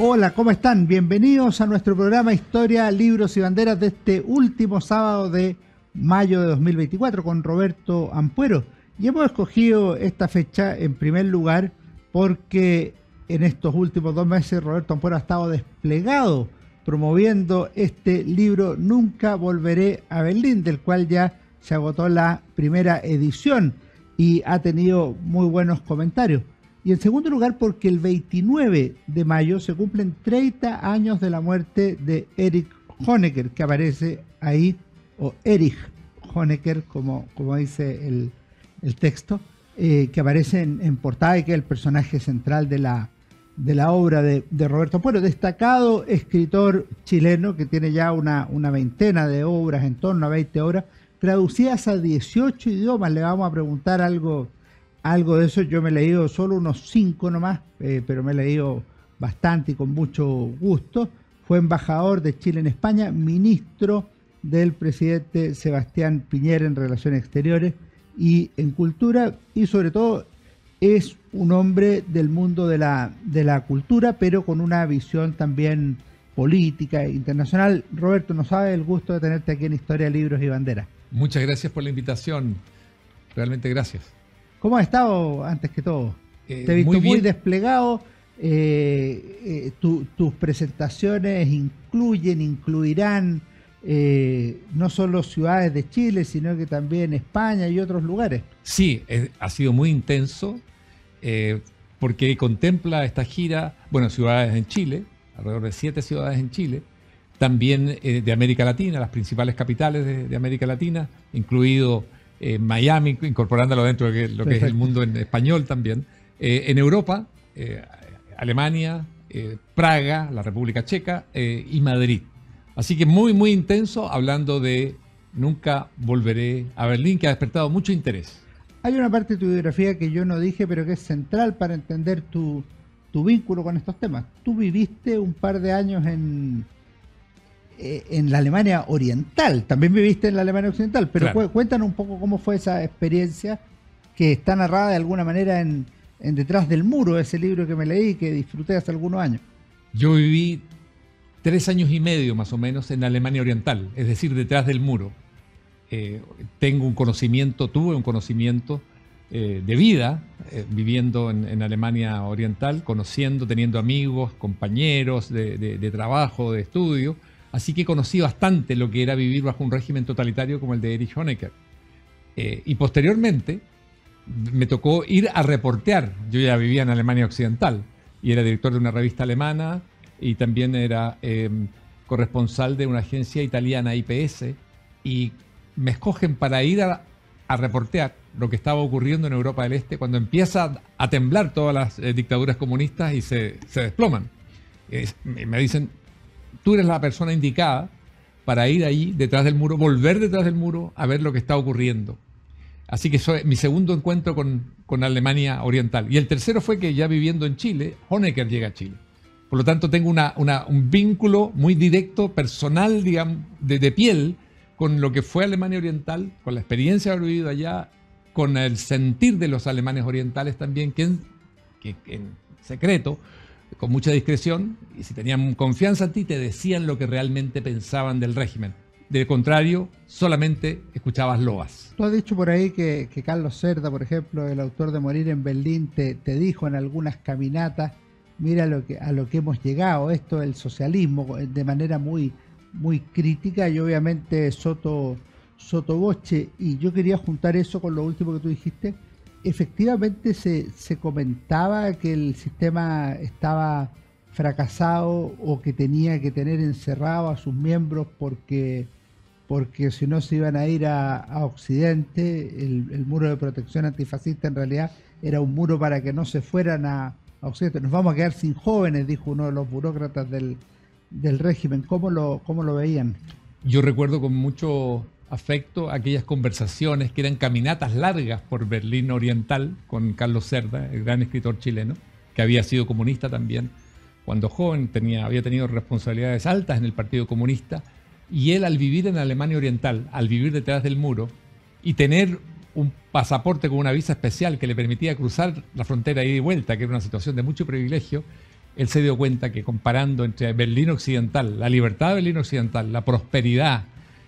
Hola, ¿cómo están? Bienvenidos a nuestro programa Historia, Libros y Banderas de este último sábado de mayo de 2024 con Roberto Ampuero. Y hemos escogido esta fecha en primer lugar porque en estos últimos 2 meses Roberto Ampuero ha estado desplegado promoviendo este libro Nunca volveré a Berlín, del cual ya se agotó la primera edición y ha tenido muy buenos comentarios. Y en segundo lugar porque el 29 de mayo se cumplen 30 años de la muerte de Erich Honecker, que aparece ahí, o Erich Honecker, como dice el texto, que aparece en portada y que es el personaje central de la obra de Roberto Ampuero, destacado escritor chileno que tiene ya una veintena de obras, en torno a 20 obras, traducidas a 18 idiomas. Le vamos a preguntar algo de eso. Yo me he leído solo unos 5 nomás, pero me he leído bastante y con mucho gusto. Fue embajador de Chile en España, ministro del presidente Sebastián Piñera en Relaciones Exteriores y en Cultura, y sobre todo es un hombre del mundo de la cultura, pero con una visión también política internacional. Roberto, nos sabe el gusto de tenerte aquí en Historia, Libros y Banderas. Muchas gracias por la invitación, realmente gracias. ¿Cómo has estado antes que todo? Te he visto muy desplegado. Tus presentaciones incluirán no solo ciudades de Chile, sino que también España y otros lugares. Sí, ha sido muy intenso porque contempla esta gira, ciudades en Chile, alrededor de 7 ciudades en Chile, también de América Latina, las principales capitales de América Latina, incluido Miami, incorporándolo dentro de lo que es el mundo en español también. En Europa, Alemania, Praga, la República Checa y Madrid. Así que muy, muy intenso, hablando de Nunca volveré a Berlín, que ha despertado mucho interés. Hay una parte de tu biografía que yo no dije, pero que es central para entender tu vínculo con estos temas. Tú viviste un par de años en la Alemania Oriental, también viviste en la Alemania Occidental, pero claro, cuéntanos un poco cómo fue esa experiencia que está narrada de alguna manera en Detrás del Muro, ese libro que me leí y que disfruté hace algunos años. Yo viví 3 años y medio más o menos en la Alemania Oriental, es decir, detrás del muro. Tuve un conocimiento de vida viviendo en Alemania Oriental, teniendo amigos, compañeros de trabajo, de estudio. Así que conocí bastante lo que era vivir bajo un régimen totalitario como el de Erich Honecker. Y posteriormente me tocó ir a reportear. Yo ya vivía en Alemania Occidental y era director de una revista alemana y también era corresponsal de una agencia italiana, IPS, y me escogen para ir a reportear lo que estaba ocurriendo en Europa del Este cuando empieza a temblar todas las dictaduras comunistas y se desploman. Me dicen: tú eres la persona indicada para ir ahí detrás del muro, volver detrás del muro a ver lo que está ocurriendo. Así que mi segundo encuentro con Alemania Oriental. Y el tercero fue que ya viviendo en Chile, Honecker llega a Chile. Por lo tanto, tengo un vínculo muy directo, personal, digamos, de piel, con lo que fue Alemania Oriental, con la experiencia de haber vivido allá, con el sentir de los alemanes orientales también, que en secreto, con mucha discreción, y si tenían confianza en ti, te decían lo que realmente pensaban del régimen. De contrario, solamente escuchabas loas. Tú has dicho por ahí que Carlos Cerda, por ejemplo, el autor de Morir en Berlín, te dijo en algunas caminatas: mira a lo que hemos llegado, esto del socialismo, de manera muy, muy crítica, y obviamente soto voce. Y yo quería juntar eso con lo último que tú dijiste. Efectivamente se comentaba que el sistema estaba fracasado o que tenía que tener encerrado a sus miembros porque si no se iban a ir a Occidente. El muro de protección antifascista en realidad era un muro para que no se fueran a Occidente. Nos vamos a quedar sin jóvenes, dijo uno de los burócratas del régimen. ¿Cómo lo veían? Yo recuerdo con mucho afecto aquellas conversaciones que eran caminatas largas por Berlín Oriental con Carlos Cerda, el gran escritor chileno, que había sido comunista también cuando joven, había tenido responsabilidades altas en el Partido Comunista, y él, al vivir en Alemania Oriental, al vivir detrás del muro y tener un pasaporte con una visa especial que le permitía cruzar la frontera ida y vuelta, que era una situación de mucho privilegio, él se dio cuenta que comparando entre Berlín Occidental, la libertad de Berlín Occidental, la prosperidad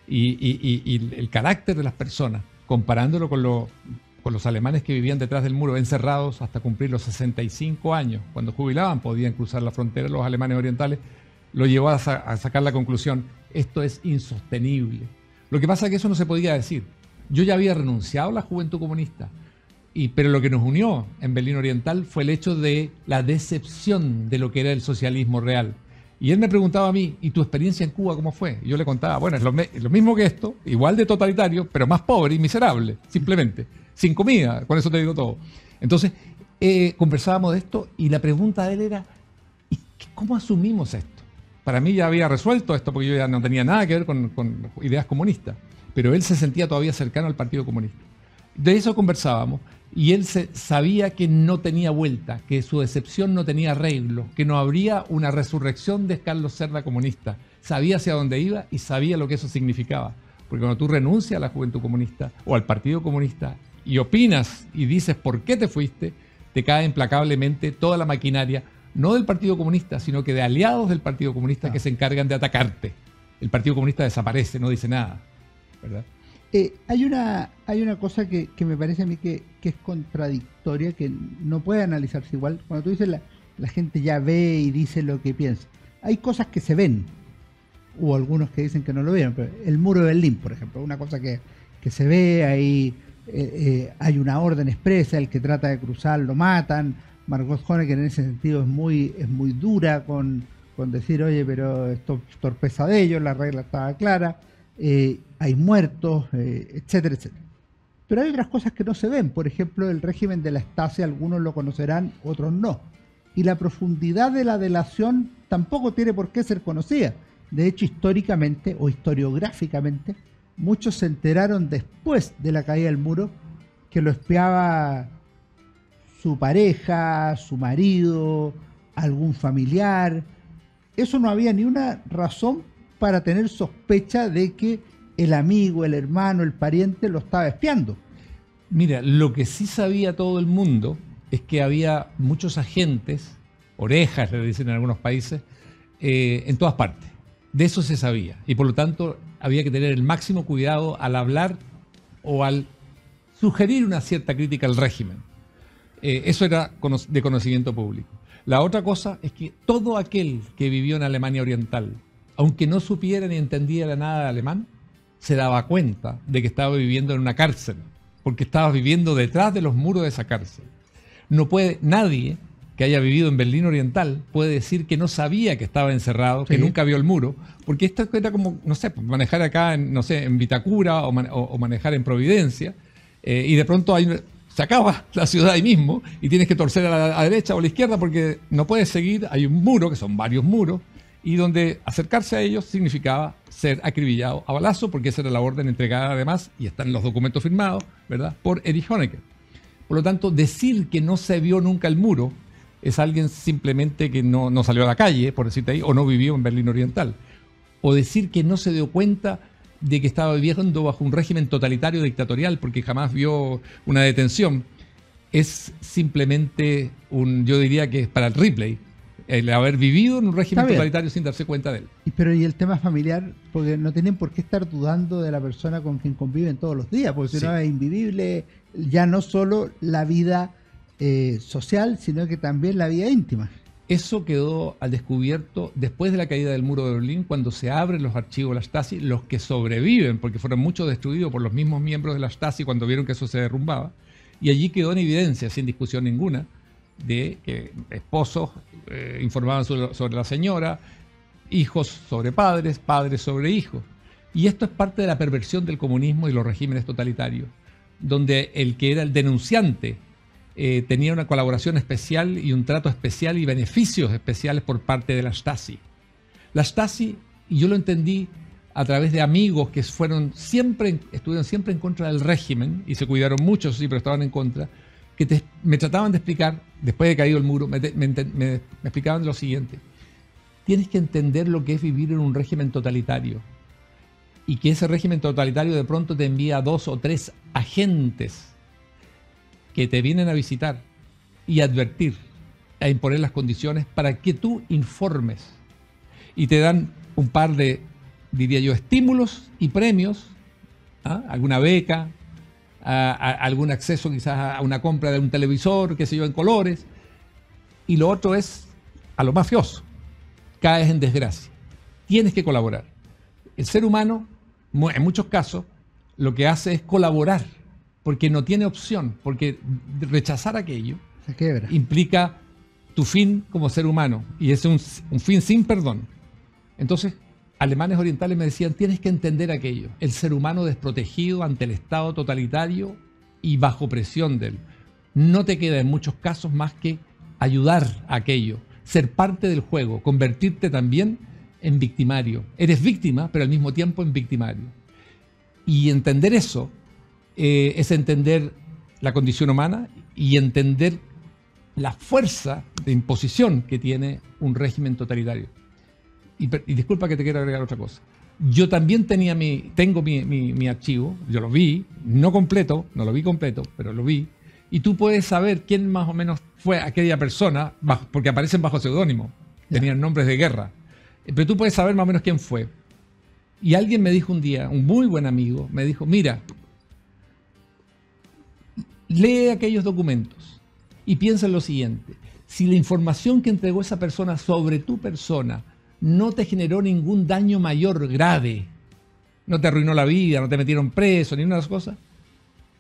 y el carácter de las personas, comparándolo con los alemanes que vivían detrás del muro, encerrados hasta cumplir los 65 años, cuando jubilaban podían cruzar la frontera los alemanes orientales, lo llevó a sacar la conclusión: esto es insostenible. Lo que pasa es que eso no se podía decir. Yo ya había renunciado a la Juventud Comunista, pero lo que nos unió en Berlín Oriental fue el hecho de la decepción de lo que era el socialismo real. Y él me preguntaba a mí: ¿y tu experiencia en Cuba cómo fue? Y yo le contaba: bueno, es lo mismo que esto, igual de totalitario, pero más pobre y miserable, simplemente, sin comida, con eso te digo todo. Entonces, conversábamos de esto y la pregunta de él era: ¿y cómo asumimos esto? Para mí ya había resuelto esto porque yo ya no tenía nada que ver con ideas comunistas, pero él se sentía todavía cercano al Partido Comunista. De eso conversábamos y él sabía que no tenía vuelta, que su decepción no tenía arreglo, que no habría una resurrección de Carlos Cerda comunista. Sabía hacia dónde iba y sabía lo que eso significaba. Porque cuando tú renuncias a la Juventud Comunista o al Partido Comunista y opinas y dices por qué te fuiste, te cae implacablemente toda la maquinaria, no del Partido Comunista, sino que de aliados del Partido Comunista que se encargan de atacarte. El Partido Comunista desaparece, no dice nada, ¿verdad? Hay una cosa que me parece a mí que es contradictoria, que no puede analizarse igual. Cuando tú dices la gente ya ve y dice lo que piensa. Hay cosas que se ven, o algunos que dicen que no lo vieron, pero el muro de Berlín, por ejemplo, una cosa que se ve, ahí hay una orden expresa, el que trata de cruzar lo matan. Margot Honecker en ese sentido es muy dura con decir: oye, pero esto es torpeza de ellos, la regla estaba clara. Hay muertos, etcétera, etcétera. Pero hay otras cosas que no se ven. Por ejemplo, el régimen de la Stasi, algunos lo conocerán, otros no. Y la profundidad de la delación tampoco tiene por qué ser conocida. De hecho, históricamente o historiográficamente, muchos se enteraron después de la caída del muro que lo espiaba su pareja, su marido, algún familiar. Eso no había ni una razón para tener sospecha de que el amigo, el hermano, el pariente lo estaba espiando. Mira, lo que sí sabía todo el mundo es que había muchos agentes, orejas le dicen en algunos países, en todas partes. De eso se sabía. Y por lo tanto había que tener el máximo cuidado al hablar o al sugerir una cierta crítica al régimen. Eso era de conocimiento público. La otra cosa es que todo aquel que vivió en Alemania Oriental, aunque no supiera ni entendiera nada de alemán, se daba cuenta de que estaba viviendo en una cárcel, porque estaba viviendo detrás de los muros de esa cárcel. Nadie que haya vivido en Berlín Oriental puede decir que no sabía que estaba encerrado, que nunca vio el muro, porque esto era como, no sé, manejar acá en Vitacura o manejar en Providencia, y de pronto se acaba la ciudad ahí mismo y tienes que torcer a la derecha o a la izquierda porque no puedes seguir. Hay un muro, que son varios muros, y donde acercarse a ellos significaba ser acribillado a balazo, porque esa era la orden entregada además, y están los documentos firmados, ¿verdad?, por Erich Honecker. Por lo tanto, decir que no se vio nunca el muro es alguien simplemente que no salió a la calle, por decirte ahí, o no vivió en Berlín Oriental. O decir que no se dio cuenta de que estaba viviendo bajo un régimen totalitario dictatorial porque jamás vio una detención, es simplemente yo diría que es para el Ripley, el haber vivido en un régimen totalitario sin darse cuenta de él. Y el tema familiar, porque no tienen por qué estar dudando de la persona con quien conviven todos los días, porque si no es invivible ya no solo la vida social, sino que también la vida íntima. Eso quedó al descubierto después de la caída del muro de Berlín, cuando se abren los archivos de la Stasi, los que sobreviven, porque fueron muchos destruidos por los mismos miembros de la Stasi cuando vieron que eso se derrumbaba, y allí quedó en evidencia, sin discusión ninguna, de que esposos informaban sobre la señora, hijos sobre padres, padres sobre hijos. Y esto es parte de la perversión del comunismo y los regímenes totalitarios, donde el que era el denunciante tenía una colaboración especial y un trato especial y beneficios especiales por parte de la Stasi. La Stasi, y yo lo entendí a través de amigos que estuvieron siempre en contra del régimen y se cuidaron mucho, sí, pero estaban en contra, que me trataban de explicar, después de caído el muro, me explicaban lo siguiente: tienes que entender lo que es vivir en un régimen totalitario, y que ese régimen totalitario de pronto te envía 2 o 3 agentes que te vienen a visitar y advertir a imponer las condiciones para que tú informes. Y te dan un par de, diría yo, estímulos y premios, alguna beca, algún acceso quizás a una compra de un televisor, qué sé yo, en colores. Y lo otro es a lo mafioso. Caes en desgracia. Tienes que colaborar. El ser humano, en muchos casos, lo que hace es colaborar, porque no tiene opción, porque rechazar aquello se quiebra. Implica tu fin como ser humano, y es un fin sin perdón. Entonces, alemanes orientales me decían, tienes que entender aquello, el ser humano desprotegido ante el Estado totalitario y bajo presión de él. No te queda en muchos casos más que ayudar a aquello, ser parte del juego, convertirte también en victimario. Eres víctima, pero al mismo tiempo en victimario. Y entender eso es entender la condición humana y entender la fuerza de imposición que tiene un régimen totalitario. Y disculpa que te quiero agregar otra cosa. Yo también tengo mi archivo, yo lo vi, no completo, no lo vi completo, pero lo vi. Y tú puedes saber quién más o menos fue aquella persona, porque aparecen bajo seudónimo, tenían nombres de guerra. Pero tú puedes saber más o menos quién fue. Y alguien me dijo un día, un muy buen amigo, me dijo, mira, lee aquellos documentos y piensa en lo siguiente. Si la información que entregó esa persona sobre tu persona no te generó ningún daño mayor grave, no te arruinó la vida, no te metieron preso, ni una de las cosas,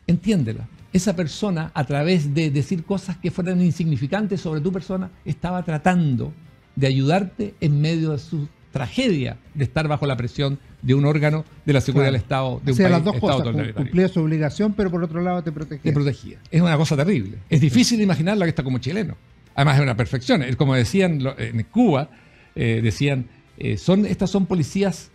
entiéndela. Esa persona, a través de decir cosas que fueran insignificantes sobre tu persona, estaba tratando de ayudarte en medio de su tragedia de estar bajo la presión de un órgano de la seguridad del Estado, de un país, las dos Estado cosas, totalitario. cumplía su obligación, pero por otro lado te protegía. Te protegía. Es una cosa terrible. Es difícil imaginarla que está como chileno. Además es una perfección. Como decían en Cuba, decían, estas son policías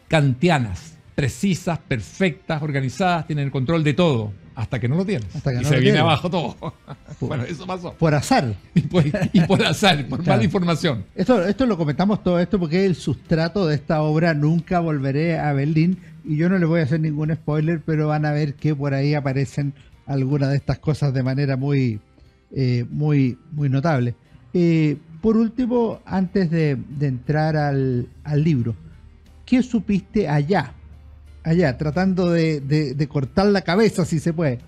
kantianas, precisas, perfectas, organizadas, tienen el control de todo, hasta que no lo tienes. Y se viene abajo todo. Bueno, eso pasó. Por azar. Y por azar, por mala información. Esto lo comentamos todo esto porque es el sustrato de esta obra Nunca volveré a Berlín, y yo no les voy a hacer ningún spoiler, pero van a ver que por ahí aparecen algunas de estas cosas de manera muy notable. Por último, antes de entrar al libro, ¿qué supiste allá, tratando de cortar la cabeza, si se puede,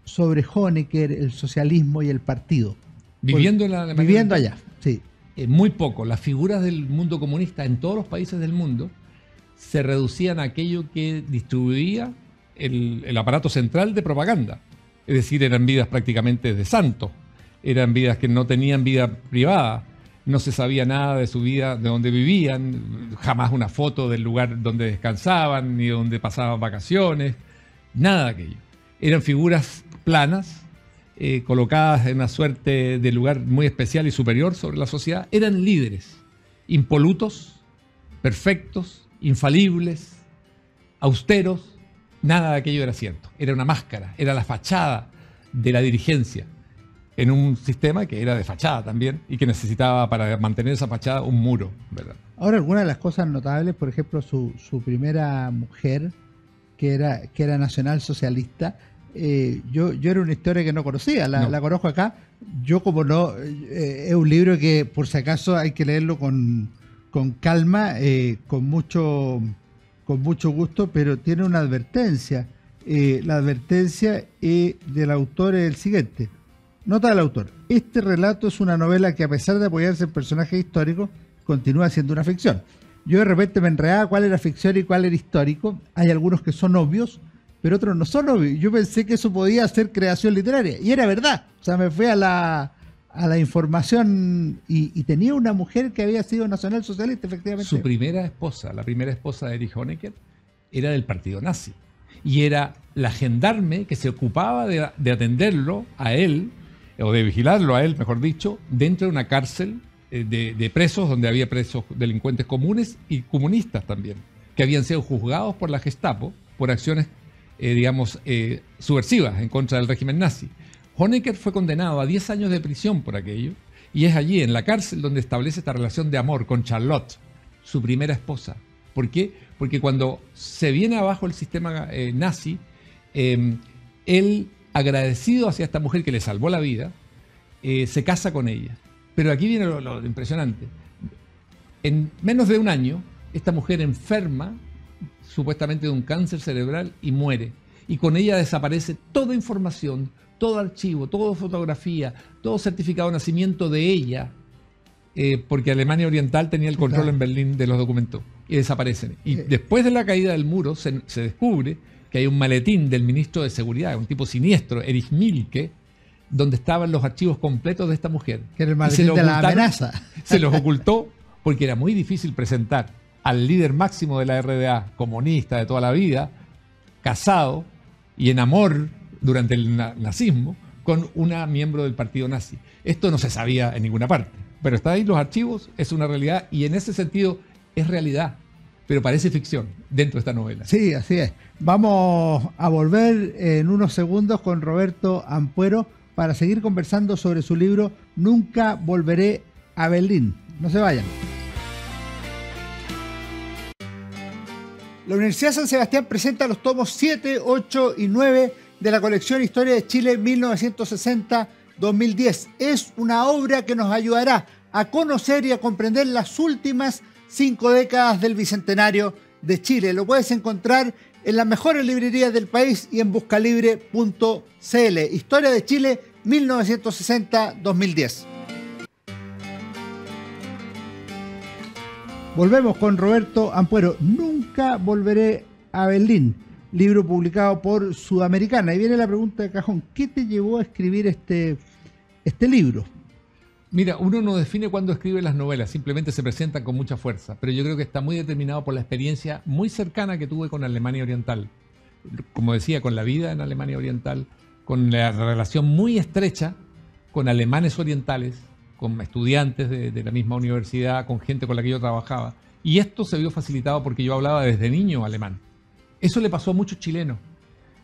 sobre Honecker, el socialismo y el partido? Viviendo allá, sí. Muy poco. Las figuras del mundo comunista en todos los países del mundo se reducían a aquello que distribuía el aparato central de propaganda. Es decir, eran vidas prácticamente de santos. Eran vidas que no tenían vida privada. No se sabía nada de su vida, de dónde vivían, jamás una foto del lugar donde descansaban, ni donde pasaban vacaciones, nada de aquello. Eran figuras planas, colocadas en una suerte de lugar muy especial y superior sobre la sociedad. Eran líderes, impolutos, perfectos, infalibles, austeros. Nada de aquello era cierto. Era una máscara, era la fachada de la dirigencia, en un sistema que era de fachada también y que necesitaba para mantener esa fachada un muro, ¿verdad? Ahora, algunas de las cosas notables, por ejemplo, su primera mujer, que era nacionalsocialista, yo era una historia que no conocía, la conozco acá. Yo, como no, es un libro que por si acaso hay que leerlo con calma, con mucho gusto, pero tiene una advertencia. La advertencia del autor es el siguiente. Nota del autor: este relato es una novela que, a pesar de apoyarse en personajes históricos, continúa siendo una ficción. Yo de repente me enredaba cuál era ficción y cuál era histórico. Hay algunos que son obvios, pero otros no son obvios. Yo pensé que eso podía ser creación literaria, y era verdad. O sea, me fui a la información y tenía una mujer que había sido nacionalsocialista, efectivamente. Su primera esposa, la primera esposa de Erich Honecker, era del partido nazi. Y era la gendarme que se ocupaba de atenderlo a él, o de vigilarlo a él, mejor dicho, dentro de una cárcel de presos, donde había presos delincuentes comunes y comunistas también, que habían sido juzgados por la Gestapo por acciones, subversivas en contra del régimen nazi. Honecker fue condenado a 10 años de prisión por aquello, y es allí, en la cárcel, donde establece esta relación de amor con Charlotte, su primera esposa. ¿Por qué? Porque cuando se viene abajo el sistema nazi, él, agradecido hacia esta mujer que le salvó la vida, se casa con ella. Pero aquí viene lo impresionante. En menos de un año, esta mujer enferma supuestamente de un cáncer cerebral y muere. Y con ella desaparece toda información, todo archivo, toda fotografía, todo certificado de nacimiento de ella, porque Alemania Oriental tenía el control en Berlín de los documentos, y desaparecen. Y después de la caída del muro se descubre que hay un maletín del ministro de Seguridad, un tipo siniestro, Erich Mielke, donde estaban los archivos completos de esta mujer. Que era el maletín de la amenaza. Se los ocultó porque era muy difícil presentar al líder máximo de la RDA, comunista de toda la vida, casado y en amor durante el nazismo, con una miembro del partido nazi. Esto no se sabía en ninguna parte, pero está ahí los archivos, es una realidad, y en ese sentido es realidad, pero parece ficción dentro de esta novela. Sí, así es. Vamos a volver en unos segundos con Roberto Ampuero para seguir conversando sobre su libro Nunca volveré a Berlín. No se vayan. La Universidad San Sebastián presenta los tomos 7, 8 y 9 de la colección Historia de Chile 1960-2010. Es una obra que nos ayudará a conocer y a comprender las últimas 5 décadas del Bicentenario de Chile. Lo puedes encontrar en las mejores librerías del país y en buscalibre.cl. Historia de Chile 1960-2010. Volvemos con Roberto Ampuero. Nunca volveré a Berlín, libro publicado por Sudamericana. Y viene la pregunta de cajón: ¿qué te llevó a escribir este libro? Mira, uno no define cuándo escribe las novelas, simplemente se presentan con mucha fuerza, pero yo creo que está muy determinado por la experiencia muy cercana que tuve con Alemania Oriental. Como decía, con la vida en Alemania Oriental, con la relación muy estrecha con alemanes orientales, con estudiantes de la misma universidad, con gente con la que yo trabajaba. Y esto se vio facilitado porque yo hablaba desde niño alemán. Eso le pasó a muchos chilenos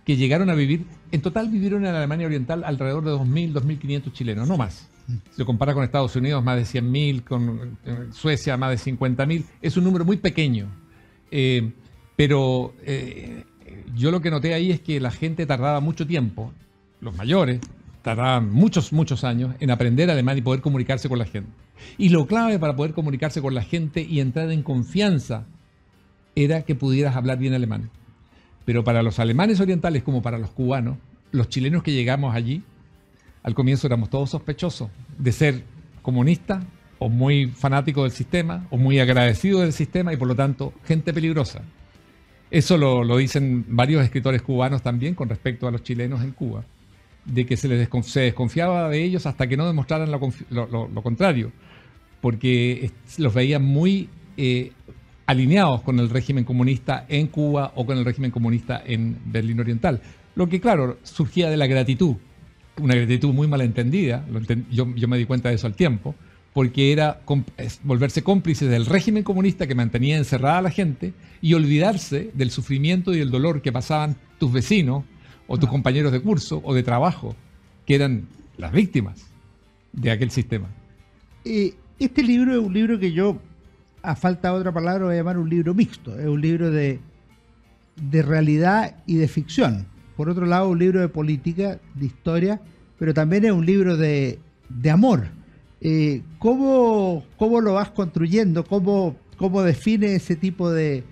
que llegaron a vivir, en total vivieron en Alemania Oriental alrededor de 2.000, 2.500 chilenos, no más. Se compara con Estados Unidos, más de 100.000, con Suecia, más de 50.000. Es un número muy pequeño. Pero yo lo que noté ahí es que la gente tardaba mucho tiempo, los mayores, tardaban muchos años en aprender alemán y poder comunicarse con la gente. Y lo clave para poder comunicarse con la gente y entrar en confianza era que pudieras hablar bien alemán. Pero para los alemanes orientales, como para los cubanos, los chilenos que llegamos allí, al comienzo éramos todos sospechosos de ser comunistas o muy fanáticos del sistema o muy agradecidos del sistema y por lo tanto gente peligrosa. Eso lo dicen varios escritores cubanos también con respecto a los chilenos en Cuba, de que se desconfiaba de ellos hasta que no demostraran lo contrario, porque los veían muy alineados con el régimen comunista en Cuba o con el régimen comunista en Berlín Oriental. Lo que, claro, surgía de la gratitud, una gratitud muy malentendida, yo me di cuenta de eso al tiempo, porque era volverse cómplices del régimen comunista que mantenía encerrada a la gente y olvidarse del sufrimiento y del dolor que pasaban tus vecinos o tus compañeros de curso o de trabajo, que eran las víctimas de aquel sistema. Este libro es un libro que yo, a falta de otra palabra, voy a llamar un libro mixto. Es un libro de realidad y de ficción. Por otro lado, un libro de política, de historia, pero también es un libro de amor. ¿Cómo lo vas construyendo? ¿Cómo define ese tipo de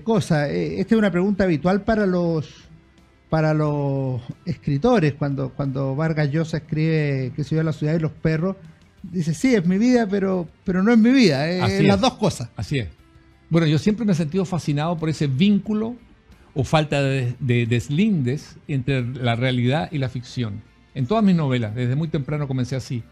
cosas? Esta es una pregunta habitual para los escritores. Cuando Vargas Llosa escribe, que se llama La ciudad de los perros, dice, sí, es mi vida, pero no es mi vida, es las dos cosas. Así es. Bueno, yo siempre me he sentido fascinado por ese vínculo o falta de deslindes entre la realidad y la ficción. En todas mis novelas, desde muy temprano comencé así.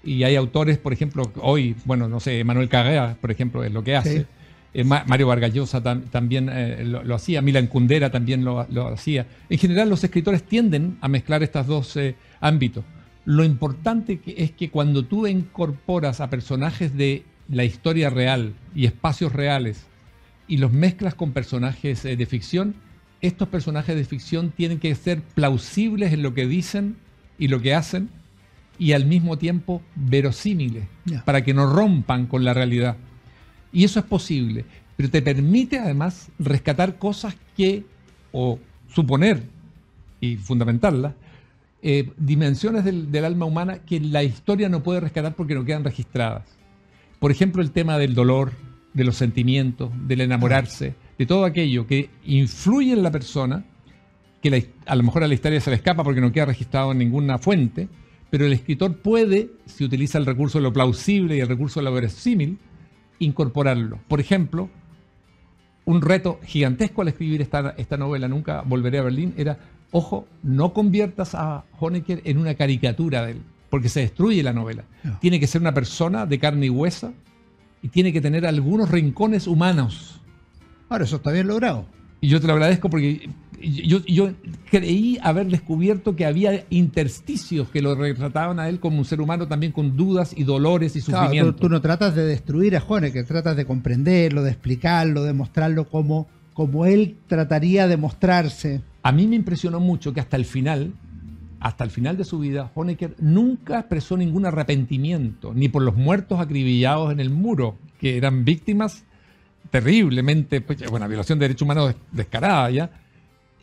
Y hay autores, por ejemplo, hoy, bueno, no sé, Manuel Carrera, por ejemplo, es lo que hace. Sí. Mario Vargas Llosa también lo hacía, Milan Kundera también lo hacía. En general, los escritores tienden a mezclar estos dos ámbitos. Lo importante es que cuando tú incorporas a personajes de la historia real y espacios reales y los mezclas con personajes de ficción, estos personajes de ficción tienen que ser plausibles en lo que dicen y lo que hacen y al mismo tiempo verosímiles, para que no rompan con la realidad. Y eso es posible, pero te permite además rescatar cosas o suponer y fundamentarlas, dimensiones del alma humana que la historia no puede rescatar porque no quedan registradas. Por ejemplo, el tema del dolor, de los sentimientos, del enamorarse, de todo aquello que influye en la persona, que a lo mejor a la historia se le escapa porque no queda registrado en ninguna fuente, pero el escritor puede, si utiliza el recurso de lo plausible y el recurso de lo verosímil, incorporarlo. Por ejemplo, un reto gigantesco al escribir esta novela, Nunca volveré a Berlín, era, ojo, no conviertas a Honecker en una caricatura de él, porque se destruye la novela. No. Tiene que ser una persona de carne y hueso y tiene que tener algunos rincones humanos. Ahora, eso está bien logrado. Y yo te lo agradezco porque yo creí haber descubierto que había intersticios que lo retrataban a él como un ser humano también con dudas y dolores y sufrimientos. Claro, tú no tratas de destruir a Honecker, tratas de comprenderlo, de explicarlo, de mostrarlo como él trataría de mostrarse. A mí me impresionó mucho que hasta el final de su vida, Honecker nunca expresó ningún arrepentimiento, ni por los muertos acribillados en el muro, que eran víctimas terriblemente, bueno, violación de derechos humanos descarada ya,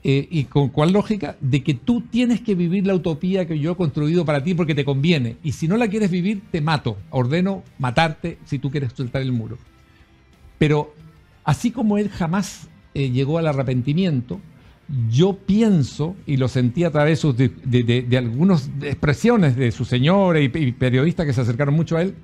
y con cuál lógica, de que tú tienes que vivir la utopía que yo he construido para ti porque te conviene, y si no la quieres vivir, te mato, ordeno matarte si tú quieres saltar el muro. Pero así como él jamás llegó al arrepentimiento, yo pienso, y lo sentí a través de algunas expresiones de su señora y periodistas que se acercaron mucho a él,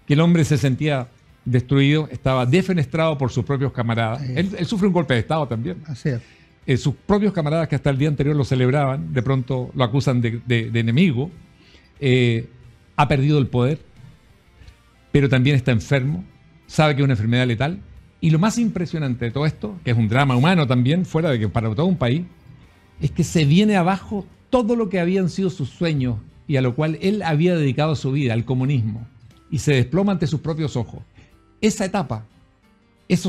que el hombre se sentía destruido, estaba defenestrado por sus propios camaradas. Él sufre un golpe de Estado también. Así es. Sus propios camaradas que hasta el día anterior lo celebraban, de pronto lo acusan de enemigo. Ha perdido el poder, pero también está enfermo, sabe que es una enfermedad letal. Y lo más impresionante de todo esto, que es un drama humano también, fuera de que para todo un país, es que se viene abajo todo lo que habían sido sus sueños y a lo cual él había dedicado su vida, al comunismo, y se desploma ante sus propios ojos. Esa etapa, ese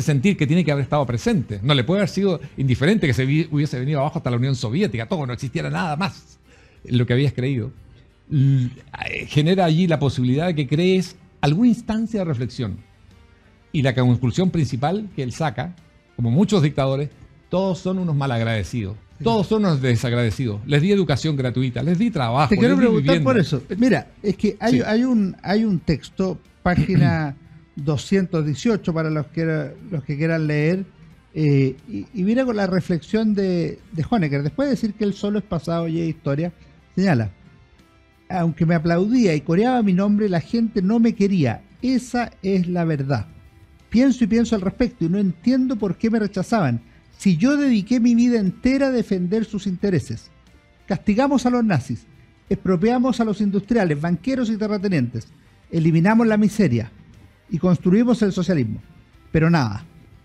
sentir que tiene que haber estado presente, no le puede haber sido indiferente que se hubiese venido abajo hasta la Unión Soviética, todo, no existiera nada más en lo que habías creído, genera allí la posibilidad de que crees alguna instancia de reflexión. Y la conclusión principal que él saca, como muchos dictadores, todos son unos malagradecidos. Todos son unos desagradecidos. Les di educación gratuita, les di trabajo. Te quiero preguntar por eso. Mira, es que hay un texto, página 218 para los que quieran leer, y mira con la reflexión de Honecker. Después de decir que él solo es pasado y es historia, señala: aunque me aplaudía y coreaba mi nombre, la gente no me quería. Esa es la verdad. Pienso y pienso al respecto y no entiendo por qué me rechazaban, si yo dediqué mi vida entera a defender sus intereses. Castigamos a los nazis, expropiamos a los industriales, banqueros y terratenientes, eliminamos la miseria y construimos el socialismo. Pero nada,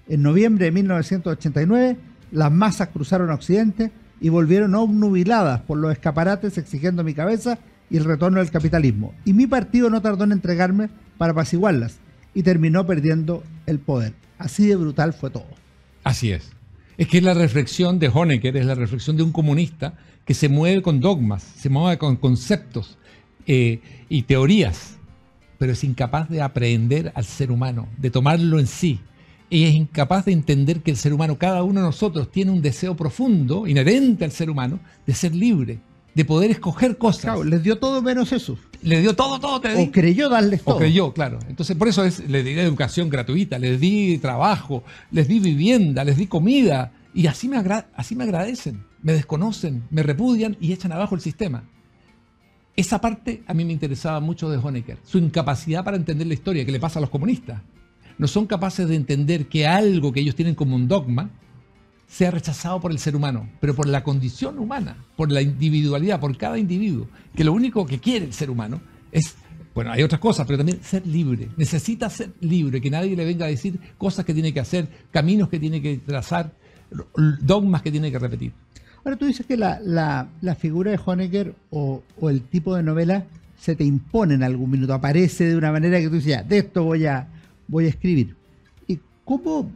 en noviembre de 1989 las masas cruzaron a Occidente y volvieron obnubiladas por los escaparates exigiendo mi cabeza y el retorno del capitalismo. Y mi partido no tardó en entregarme para apaciguarlas y terminó perdiendo el poder. Así de brutal fue todo. Así es. Es que la reflexión de Honecker es la reflexión de un comunista que se mueve con dogmas, se mueve con conceptos y teorías, pero es incapaz de aprehender al ser humano, de tomarlo en sí. Y es incapaz de entender que el ser humano, cada uno de nosotros, tiene un deseo profundo, inherente al ser humano, de ser libre, de poder escoger cosas. Claro, les dio todo menos eso. Les dio todo, te o creyó darles todo. O creyó, claro. Entonces, por eso les di educación gratuita, les di trabajo, les di vivienda, les di comida. Y así me agradecen, me desconocen, me repudian y echan abajo el sistema. Esa parte a mí me interesaba mucho de Honecker. Su incapacidad para entender la historia, que le pasa a los comunistas. No son capaces de entender que algo que ellos tienen como un dogma sea rechazado por el ser humano, pero por la condición humana, por la individualidad, por cada individuo, que lo único que quiere el ser humano es, bueno, hay otras cosas, pero también ser libre. Necesita ser libre, que nadie le venga a decir cosas que tiene que hacer, caminos que tiene que trazar, dogmas que tiene que repetir. Ahora tú dices que la figura de Honecker o el tipo de novela se te impone en algún minuto, aparece de una manera que tú dices, ya, de esto voy a escribir. ¿Y cómo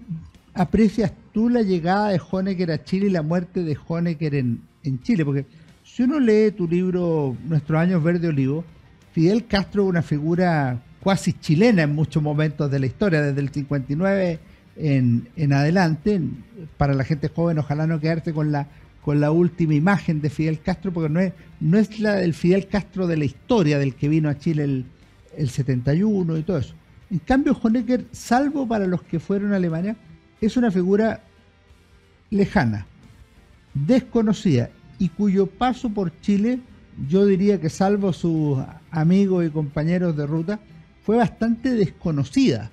aprecias tú la llegada de Honecker a Chile y la muerte de Honecker en Chile? Porque si uno lee tu libro Nuestros años verde olivo, Fidel Castro es una figura cuasi chilena en muchos momentos de la historia, desde el 59 en adelante. Para la gente joven, ojalá no quedarse con con la última imagen de Fidel Castro, porque no es la del Fidel Castro de la historia, del que vino a Chile el 71 y todo eso. En cambio, Honecker, salvo para los que fueron a Alemania, es una figura lejana, desconocida, y cuyo paso por Chile, yo diría que salvo sus amigos y compañeros de ruta, fue bastante desconocida.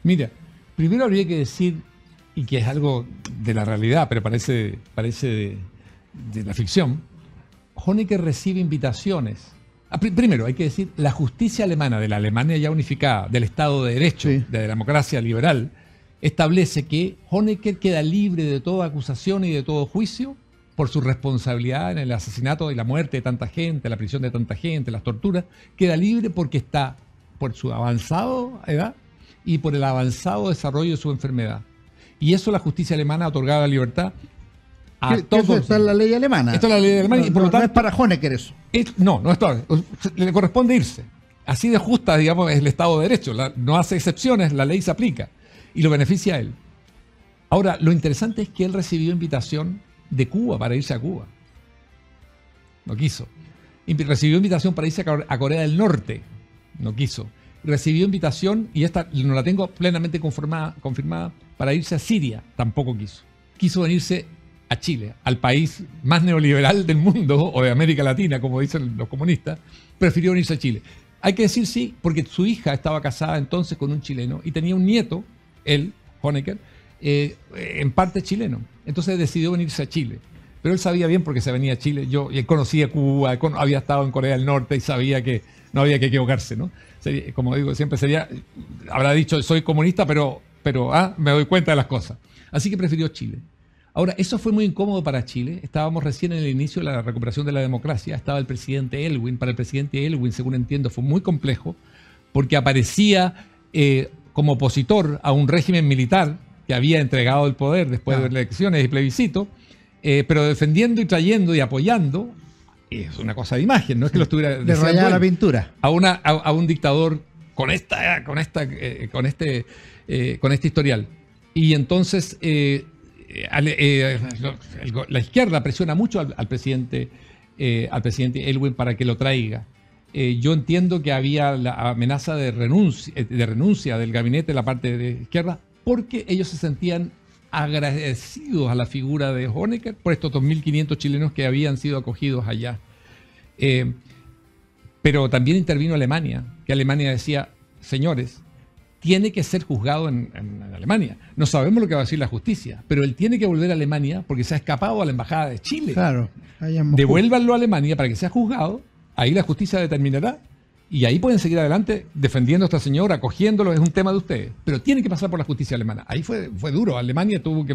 Mira, primero habría que decir, y que es algo de la realidad, pero parece de la ficción, Honecker recibe invitaciones. Primero, hay que decir, la justicia alemana, de la Alemania ya unificada, del Estado de Derecho, sí, de la democracia liberal, establece que Honecker queda libre de toda acusación y de todo juicio por su responsabilidad en el asesinato y la muerte de tanta gente, la prisión de tanta gente, las torturas. Queda libre porque está por su avanzada edad y por el avanzado desarrollo de su enfermedad. Y eso la justicia alemana ha otorgado la libertad a todos. Eso está en la ley alemana. Esto es la ley alemana, y por lo tanto, no es para Honecker eso. No es todo. Le corresponde irse. Así de justa, digamos, es el Estado de Derecho. No hace excepciones, la ley se aplica y lo beneficia a él. Ahora, lo interesante es que él recibió invitación de Cuba para irse a Cuba. No quiso. Recibió invitación para irse a Corea del Norte. No quiso. Recibió invitación, y esta no la tengo plenamente confirmada, para irse a Siria. Tampoco quiso. Quiso venirse a Chile, al país más neoliberal del mundo, o de América Latina, como dicen los comunistas. Prefirió venirse a Chile. Hay que decir sí, porque su hija estaba casada entonces con un chileno y tenía un nieto, él, Honecker, en parte chileno. Entonces decidió venirse a Chile. Pero él sabía bien porque se venía a Chile. Él conocía Cuba, había estado en Corea del Norte y sabía que no había que equivocarse, ¿no? Como digo, siempre habrá dicho, soy comunista, pero me doy cuenta de las cosas. Así que prefirió Chile. Ahora, eso fue muy incómodo para Chile. Estábamos recién en el inicio de la recuperación de la democracia. Estaba el presidente Elwin. Para el presidente Elwin, según entiendo, fue muy complejo porque aparecía como opositor a un régimen militar que había entregado el poder después de elecciones y plebiscito, pero defendiendo y trayendo y apoyando, es una cosa de imagen, no es que lo estuviera... Le rayaba la pintura. A un dictador con este historial. Y entonces... la izquierda presiona mucho al presidente Elwin para que lo traiga. Yo entiendo que había la amenaza de renuncia del gabinete de la parte de izquierda porque ellos se sentían agradecidos a la figura de Honecker por estos 2.500 chilenos que habían sido acogidos allá. Pero también intervino Alemania, que Alemania decía, señores, tiene que ser juzgado en Alemania. No sabemos lo que va a decir la justicia, pero él tiene que volver a Alemania porque se ha escapado a la embajada de Chile. Claro. Devuélvanlo a Alemania para que sea juzgado, ahí la justicia determinará, y ahí pueden seguir adelante defendiendo a esta señora, acogiéndolo, es un tema de ustedes. Pero tiene que pasar por la justicia alemana. Ahí fue duro. Alemania tuvo que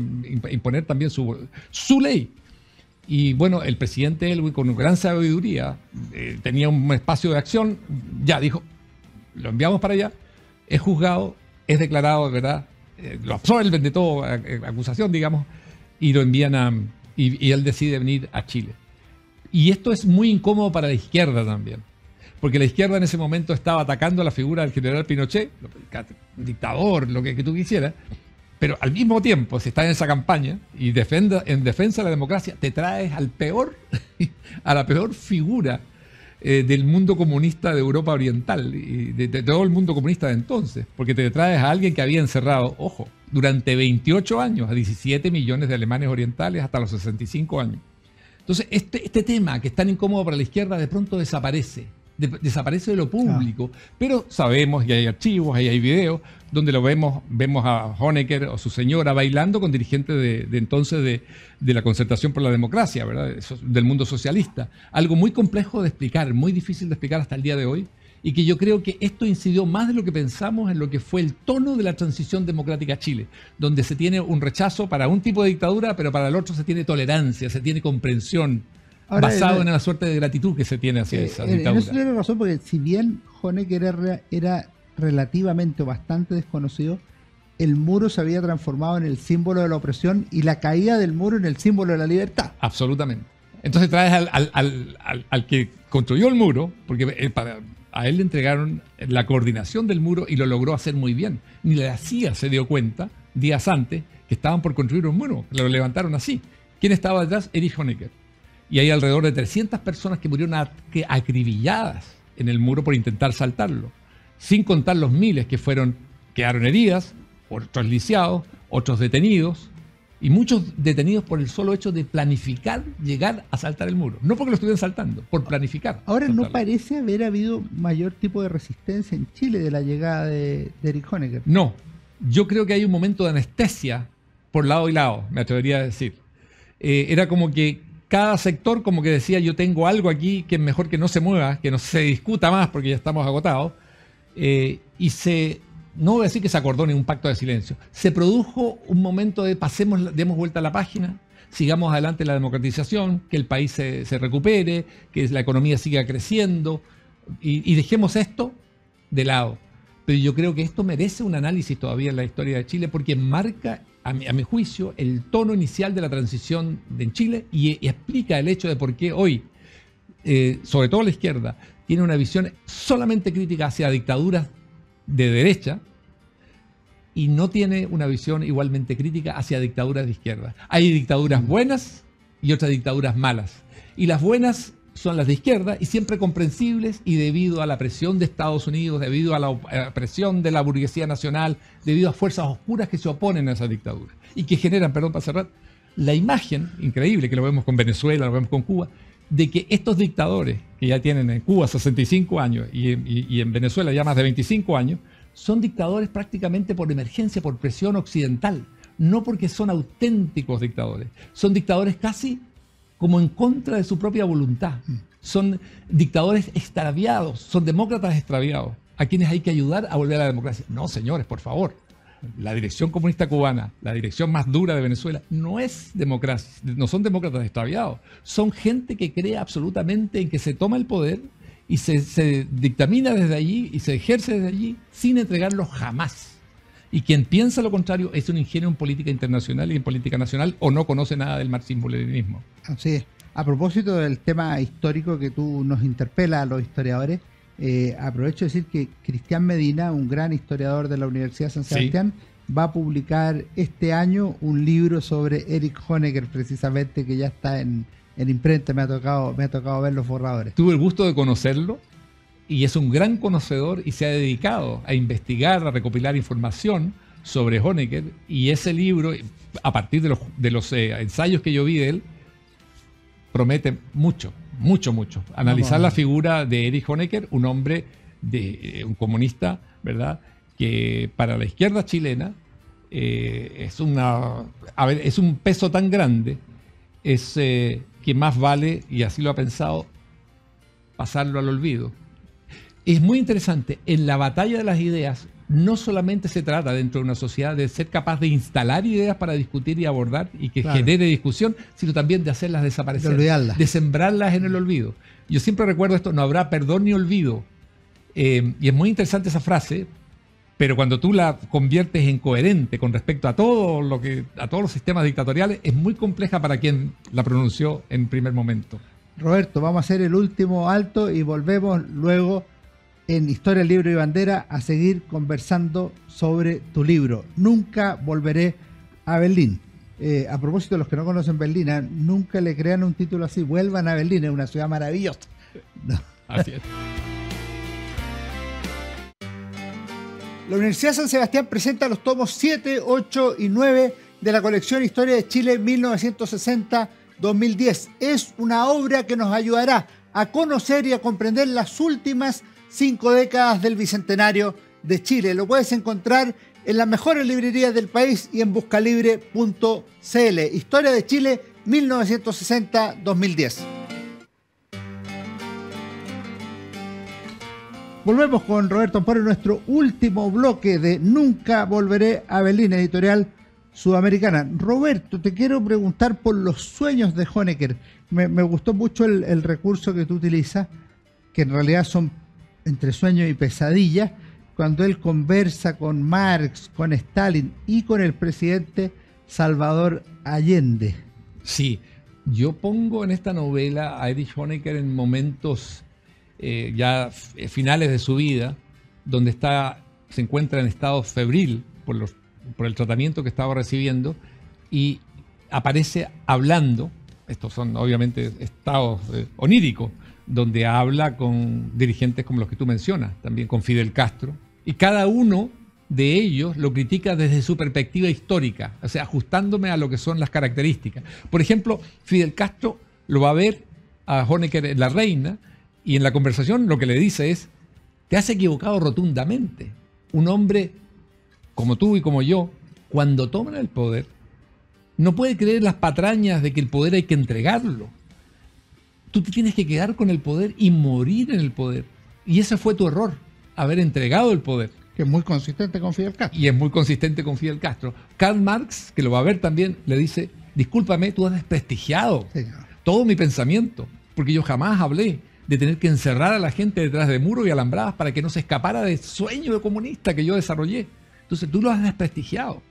imponer también su ley. Y bueno, el presidente Elwin, con gran sabiduría, tenía un espacio de acción, ya dijo, lo enviamos para allá, es juzgado, es declarado, ¿verdad? Lo absuelven de toda acusación, digamos, y lo envían y él decide venir a Chile. Y esto es muy incómodo para la izquierda también, porque la izquierda en ese momento estaba atacando a la figura del general Pinochet, dictador, lo que tú quisieras, pero al mismo tiempo, si estás en esa campaña y en defensa de la democracia, te traes a la peor figura del mundo comunista de Europa Oriental y de todo el mundo comunista de entonces, porque te traes a alguien que había encerrado, ojo, durante 28 años a 17 millones de alemanes orientales hasta los 65 años. Entonces, este tema que es tan incómodo para la izquierda de pronto desaparece de lo público, pero sabemos, y hay archivos, y hay videos, donde vemos a Honecker o su señora bailando con dirigentes de entonces de la Concertación por la Democracia, ¿verdad? Del mundo socialista. Algo muy complejo de explicar, muy difícil de explicar hasta el día de hoy, y que yo creo que esto incidió más de lo que pensamos en lo que fue el tono de la transición democrática a Chile, donde se tiene un rechazo para un tipo de dictadura, pero para el otro se tiene tolerancia, se tiene comprensión. Ahora, basado en la suerte de gratitud que se tiene hacia esa dictadura. En eso tiene razón, porque si bien Honecker era relativamente o bastante desconocido, el muro se había transformado en el símbolo de la opresión y la caída del muro en el símbolo de la libertad. Absolutamente. Entonces traes al que construyó el muro, porque a él le entregaron la coordinación del muro y lo logró hacer muy bien. Ni la CIA se dio cuenta días antes que estaban por construir un muro, lo levantaron así. ¿Quién estaba detrás? Erich Honecker. Y hay alrededor de 300 personas que murieron acribilladas en el muro por intentar saltarlo, sin contar los miles que quedaron heridas, otros lisiados, otros detenidos, y muchos detenidos por el solo hecho de planificar llegar a saltar el muro. No porque lo estuvieran saltando, por planificar. Ahora saltarlo. no parece haber habido mayor tipo de resistencia en Chile de la llegada de Erich Honecker. No, yo creo que hay un momento de anestesia por lado y lado, me atrevería a decir. Era como que cada sector como que decía, yo tengo algo aquí que es mejor que no se mueva, que no se discuta más porque ya estamos agotados. No voy a decir que se acordó ni un pacto de silencio. Se produjo un momento de demos vuelta a la página, sigamos adelante la democratización, que el país se recupere, que la economía siga creciendo y dejemos esto de lado. Pero yo creo que esto merece un análisis todavía en la historia de Chile porque marca, a mi juicio, el tono inicial de la transición en Chile y explica el hecho de por qué hoy, sobre todo la izquierda, tiene una visión solamente crítica hacia dictaduras de derecha y no tiene una visión igualmente crítica hacia dictaduras de izquierda. Hay dictaduras buenas y otras dictaduras malas. Y las buenas son las de izquierda y siempre comprensibles y debido a la presión de Estados Unidos, debido a la presión de la burguesía nacional, debido a fuerzas oscuras que se oponen a esa dictadura y que generan, perdón para cerrar, la imagen increíble que lo vemos con Venezuela, lo vemos con Cuba, de que estos dictadores que ya tienen en Cuba 65 años y en Venezuela ya más de 25 años, son dictadores prácticamente por emergencia, por presión occidental, no porque son auténticos dictadores, son dictadores casi como en contra de su propia voluntad, son dictadores extraviados, son demócratas extraviados, a quienes hay que ayudar a volver a la democracia. No, señores, por favor. La dirección comunista cubana, la dirección más dura de Venezuela, no es democracia, no son demócratas extraviados, son gente que cree absolutamente en que se toma el poder y se dictamina desde allí y se ejerce desde allí sin entregarlo jamás. Y quien piensa lo contrario es un ingenuo en política internacional y en política nacional o no conoce nada del marxismo-leninismo. Así es. A propósito del tema histórico que tú nos interpelas a los historiadores, aprovecho de decir que Cristian Medina, un gran historiador de la Universidad de San Sebastián, va a publicar este año un libro sobre Erich Honecker, precisamente, que ya está en imprenta. Me ha tocado ver los borradores. Tuve el gusto de conocerlo y es un gran conocedor y se ha dedicado a investigar, a recopilar información sobre Honecker, y ese libro, a partir de los ensayos que yo vi de él, promete mucho. Analizar la figura de Erich Honecker, un hombre, un comunista, ¿verdad?, que para la izquierda chilena es un peso tan grande, que más vale, y así lo ha pensado, pasarlo al olvido. Es muy interesante, en la batalla de las ideas, no solamente se trata dentro de una sociedad de ser capaz de instalar ideas para discutir y abordar y que genere discusión, sino también de hacerlas desaparecer, de sembrarlas en el olvido. Yo siempre recuerdo esto, no habrá perdón ni olvido. Y es muy interesante esa frase, pero cuando tú la conviertes en coherente con respecto a todos los sistemas dictatoriales, es muy compleja para quien la pronunció en primer momento. Roberto, vamos a hacer el último alto y volvemos luego en Historia, Libro y Bandera a seguir conversando sobre tu libro, Nunca volveré a Berlín. A propósito de los que no conocen Berlín, nunca le crean un título así, vuelvan a Berlín, es una ciudad maravillosa. No. Así es. La Universidad de San Sebastián presenta los tomos 7, 8 y 9 de la colección Historia de Chile 1960-2010. Es una obra que nos ayudará a conocer y a comprender las últimas 5 décadas del Bicentenario de Chile. Lo puedes encontrar en las mejores librerías del país y en buscalibre.cl. Historia de Chile 1960-2010. Volvemos con Roberto Amparo en nuestro último bloque de Nunca volveré a Berlín, editorial Sudamericana. Roberto, te quiero preguntar por los sueños de Honecker. Me gustó mucho el recurso que tú utilizas, que en realidad son entre sueño y pesadilla, cuando él conversa con Marx, con Stalin y con el presidente Salvador Allende. Sí, yo pongo en esta novela a Erich Honecker en momentos ya finales de su vida, donde se encuentra en estado febril por el tratamiento que estaba recibiendo, y aparece hablando, estos son obviamente estados oníricos, donde habla con dirigentes como los que tú mencionas, también con Fidel Castro, y cada uno de ellos lo critica desde su perspectiva histórica, o sea, ajustándome a lo que son las características. Por ejemplo, Fidel Castro lo va a ver a Honecker en La Reina, y en la conversación lo que le dice es: te has equivocado rotundamente. Un hombre como tú y como yo, cuando toman el poder, no puede creer las patrañas de que el poder hay que entregarlo. Tú te tienes que quedar con el poder y morir en el poder. Y ese fue tu error, haber entregado el poder. Que es muy consistente con Fidel Castro. Y es muy consistente con Fidel Castro. Karl Marx, que lo va a ver también, le dice: discúlpame, tú has desprestigiado todo mi pensamiento, porque yo jamás hablé de tener que encerrar a la gente detrás de muros y alambradas para que no se escapara del sueño de comunista que yo desarrollé. Entonces tú lo has desprestigiado.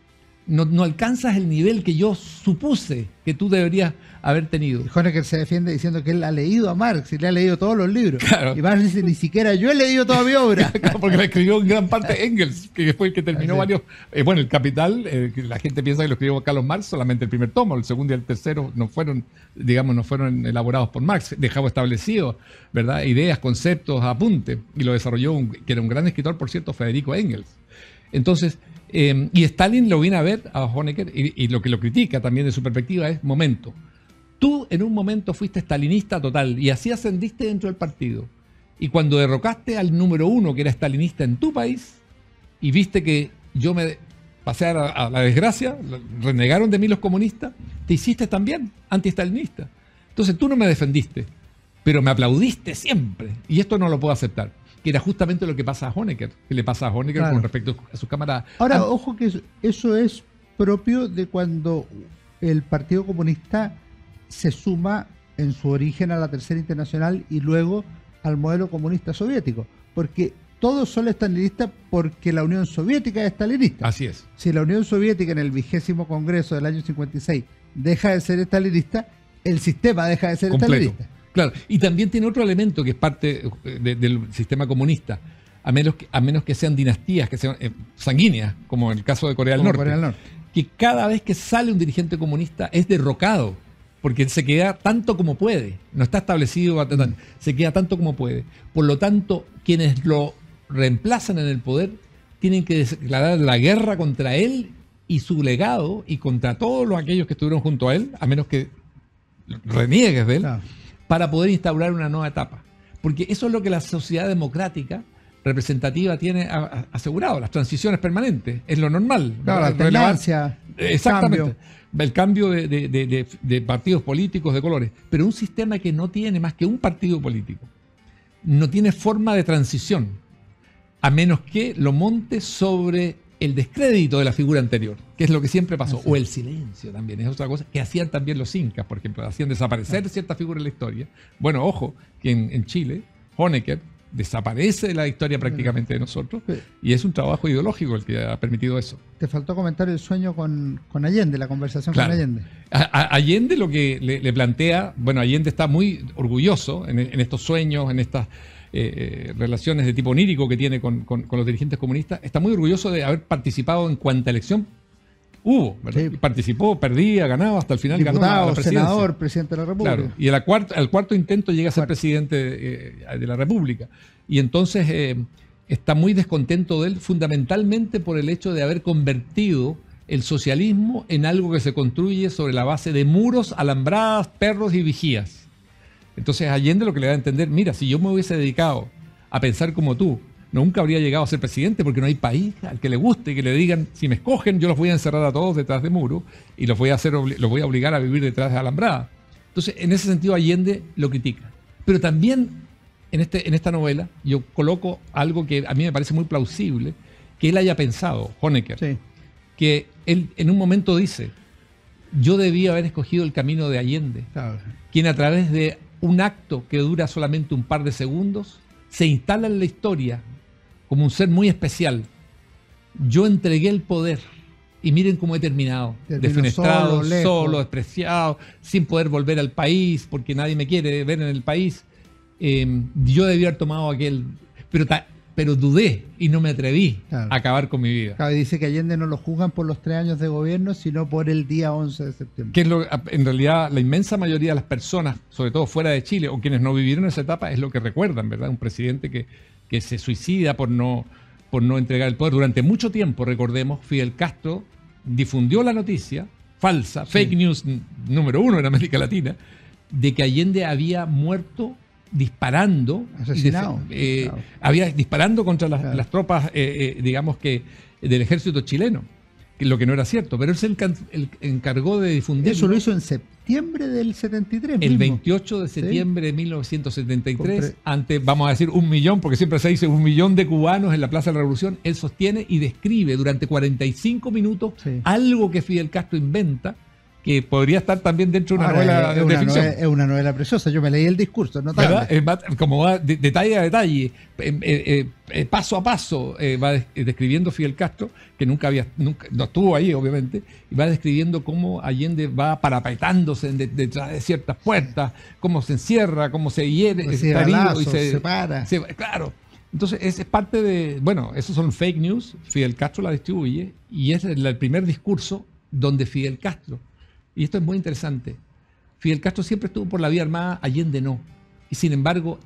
No alcanzas el nivel que yo supuse que tú deberías haber tenido. Y Honecker se defiende diciendo que él ha leído a Marx y le ha leído todos los libros. Claro. Y Marx dice: ni siquiera yo he leído toda mi obra. Porque la escribió en gran parte Engels, que fue el que terminó varios. Bueno, el Capital, la gente piensa que lo escribió Carlos Marx, solamente el primer tomo, el segundo y el tercero no fueron elaborados por Marx. Dejaba establecido, ¿verdad?, ideas, conceptos, apuntes, y lo desarrolló, que era un gran escritor, por cierto, Federico Engels. Entonces, y Stalin lo viene a ver a Honecker, y lo que lo critica también de su perspectiva es: momento, tú en un momento fuiste stalinista total y así ascendiste dentro del partido, y cuando derrocaste al número uno que era stalinista en tu país y viste que yo me pasé a la desgracia, renegaron de mí los comunistas, te hiciste también anti-stalinista. Entonces tú no me defendiste, pero me aplaudiste siempre, y esto no lo puedo aceptar. Que era justamente lo que pasa a Honecker, que le pasa a Honecker, claro, con respecto a sus camaradas. Ahora, ojo que eso es propio de cuando el Partido Comunista se suma en su origen a la Tercera Internacional y luego al modelo comunista soviético, porque todos son estalinistas porque la Unión Soviética es estalinista. Así es. Si la Unión Soviética en el 20º Congreso del año 56 deja de ser estalinista, el sistema deja de ser completo. Estalinista. Claro, y también tiene otro elemento que es parte del sistema comunista, a menos que sean dinastías, que sean sanguíneas, como en el caso de Corea del Norte, que cada vez que sale un dirigente comunista es derrocado, porque se queda tanto como puede, no está establecido, se queda tanto como puede. Por lo tanto, quienes lo reemplazan en el poder tienen que declarar la guerra contra él y su legado, y contra todos aquellos que estuvieron junto a él, a menos que reniegues de él. Claro. Para poder instaurar una nueva etapa. Porque eso es lo que la sociedad democrática representativa tiene asegurado, las transiciones permanentes, es lo normal. Claro, la alternancia. Exactamente. El cambio de partidos políticos, de colores. Pero un sistema que no tiene más que un partido político, no tiene forma de transición, a menos que lo monte sobre el descrédito de la figura anterior, que es lo que siempre pasó, o el silencio también, es otra cosa que hacían también los incas, por ejemplo, hacían desaparecer ciertas figuras en la historia. Bueno, ojo, que en Chile, Honecker desaparece de la historia prácticamente de nosotros, y es un trabajo ideológico el que ha permitido eso. Te faltó comentar el sueño con Allende, la conversación, claro, con Allende. Allende lo que le plantea, bueno, Allende está muy orgulloso en estos sueños, en estas relaciones de tipo onírico que tiene con los dirigentes comunistas. Está muy orgulloso de haber participado en cuanta elección hubo, ¿verdad? Sí. Participó, perdía, ganaba, hasta el final diputado, ganó la presidencia. Senador, presidente de la República. Claro, y al cuarto intento llega a ser presidente de la República. Y entonces está muy descontento de él, fundamentalmente por el hecho de haber convertido el socialismo en algo que se construye sobre la base de muros, alambradas, perros y vigías. Entonces Allende lo que le da a entender: mira, si yo me hubiese dedicado a pensar como tú, nunca habría llegado a ser presidente, porque no hay país al que le guste que le digan: si me escogen, yo los voy a encerrar a todos detrás de muro y los voy a obligar a vivir detrás de alambrada. Entonces, en ese sentido, Allende lo critica. Pero también en esta novela yo coloco algo que a mí me parece muy plausible, que él haya pensado, Honecker, sí, que él en un momento dice: yo debía haber escogido el camino de Allende, claro, quien a través de un acto que dura solamente un par de segundos se instala en la historia como un ser muy especial. Yo entregué el poder y miren cómo he terminado. Defenestrado, solo, despreciado, sin poder volver al país porque nadie me quiere ver en el país. Yo debía haber tomado aquel... Pero pero dudé y no me atreví Claro. a acabar con mi vida. Claro, y dice que Allende no lo juzgan por los 3 años de gobierno, sino por el día 11 de septiembre. Que es en realidad la inmensa mayoría de las personas, sobre todo fuera de Chile, o quienes no vivieron esa etapa, es lo que recuerdan, ¿verdad? Un presidente que se suicida por no entregar el poder. Durante mucho tiempo, recordemos, Fidel Castro difundió la noticia falsa, fake news número 1 en América Latina, de que Allende había muerto disparando, asesinado, había disparando contra Claro. las tropas, digamos que del ejército chileno, lo que no era cierto, pero él se encargó de difundir. Eso lo hizo en septiembre del 73. El mismo. 28 de septiembre de 1973, ante, vamos a decir, 1 millón, porque siempre se dice 1 millón de cubanos en la Plaza de la Revolución, él sostiene y describe durante 45 minutos algo que Fidel Castro inventa, que podría estar también dentro de una novela de ficción. Es una novela preciosa, yo me leí el discurso, notable. Como va detalle a detalle, paso a paso, va describiendo Fidel Castro, que nunca no estuvo ahí, obviamente, y va describiendo cómo Allende va parapetándose detrás de ciertas puertas, cómo se encierra, cómo se hiere, Recibe balazos, se para. Claro. Entonces, es parte de. Bueno, esos son fake news. Fidel Castro la distribuye y es el primer discurso donde Fidel Castro. Y esto es muy interesante. Fidel Castro siempre estuvo por la vía armada, Allende no. Y sin embargo,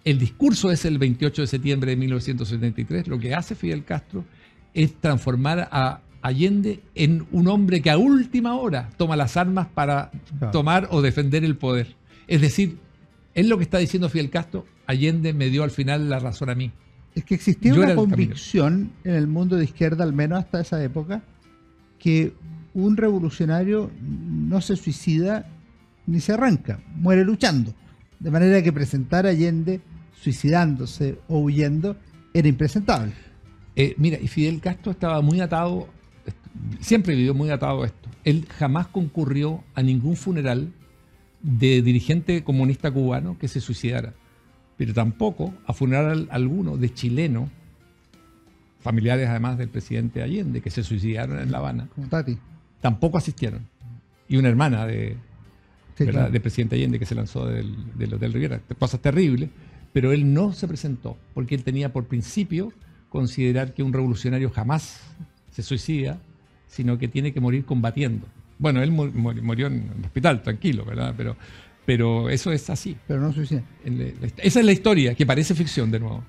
el discurso es el 28 de septiembre de 1973. Lo que hace Fidel Castro es transformar a Allende en un hombre que a última hora toma las armas para tomar o defender el poder. Es decir, es lo que está diciendo Fidel Castro, Allende me dio al final la razón a mí. Es que existía una convicción en el mundo de izquierda, al menos hasta esa época, que un revolucionario no se suicida ni se arranca, muere luchando. De manera que presentar a Allende suicidándose o huyendo era impresentable. Mira, y Fidel Castro estaba muy atado, siempre vivió muy atado a esto. Él jamás concurrió a ningún funeral de dirigente comunista cubano que se suicidara, pero tampoco a funeral alguno de chileno, familiares además del presidente Allende, que se suicidaron en La Habana. Como Tati. Tampoco asistieron. Y una hermana de claro, del presidente Allende que se lanzó del Hotel Riviera. Cosas terribles, pero él no se presentó porque él tenía por principio considerar que un revolucionario jamás se suicida, sino que tiene que morir combatiendo. Bueno, él murió en el hospital, tranquilo, ¿verdad? Pero eso es así. Pero no suicida. Esa es la historia, que parece ficción de nuevo.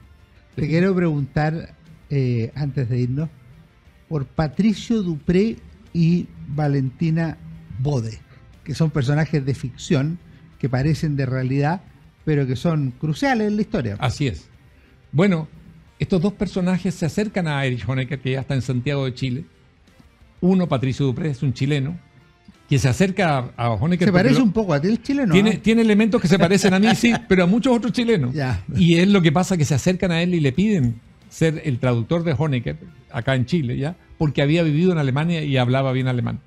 Te quiero preguntar, antes de irnos, por Patricio Dupré y Valentina Bode, que son personajes de ficción que parecen de realidad, pero que son cruciales en la historia. Así es. Bueno, estos dos personajes se acercan a Erich Honecker, que ya está en Santiago de Chile. Uno, Patricio Dupré, es un chileno, que se acerca a Honecker. Se parece un poco a ti el chileno. Tiene elementos que se parecen a mí, sí, pero a muchos otros chilenos. Ya. Y es lo que pasa, que se acercan a él y le piden ser el traductor de Honecker, acá en Chile, ¿ya? Porque había vivido en Alemania y hablaba bien alemán.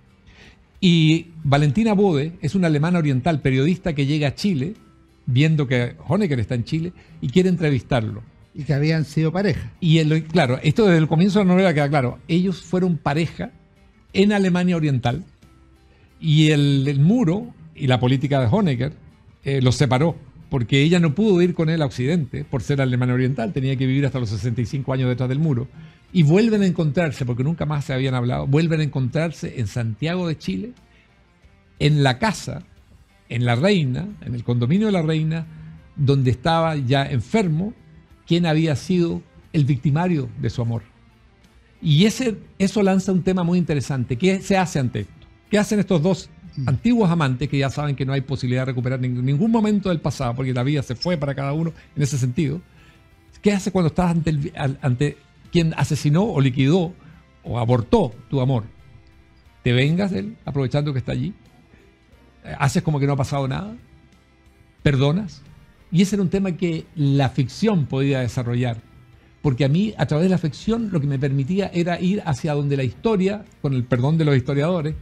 Y Valentina Bode es una alemana oriental, periodista que llega a Chile, viendo que Honecker está en Chile, y quiere entrevistarlo. Y que habían sido pareja. Y claro, esto desde el comienzo de la novela queda claro. Ellos fueron pareja en Alemania Oriental, y el muro y la política de Honecker los separó, porque ella no pudo ir con él a Occidente por ser Alemania Oriental, tenía que vivir hasta los 65 años detrás del muro. Y vuelven a encontrarse, porque nunca más se habían hablado, vuelven a encontrarse en Santiago de Chile, en la casa, en La Reina, en el condominio de La Reina, donde estaba ya enfermo quien había sido el victimario de su amor. Y eso lanza un tema muy interesante. ¿Qué se hace ante esto? ¿Qué hacen estos dos antiguos amantes que ya saben que no hay posibilidad de recuperar ningún momento del pasado, porque la vida se fue para cada uno en ese sentido? ¿Qué hace cuando estás ante quien asesinó o liquidó o abortó tu amor? ¿Te vengas de él aprovechando que está allí? ¿Haces como que no ha pasado nada? ¿Perdonas? Y ese era un tema que la ficción podía desarrollar, porque a mí, a través de la ficción, lo que me permitía era ir hacia donde la historia, con el perdón de los historiadores,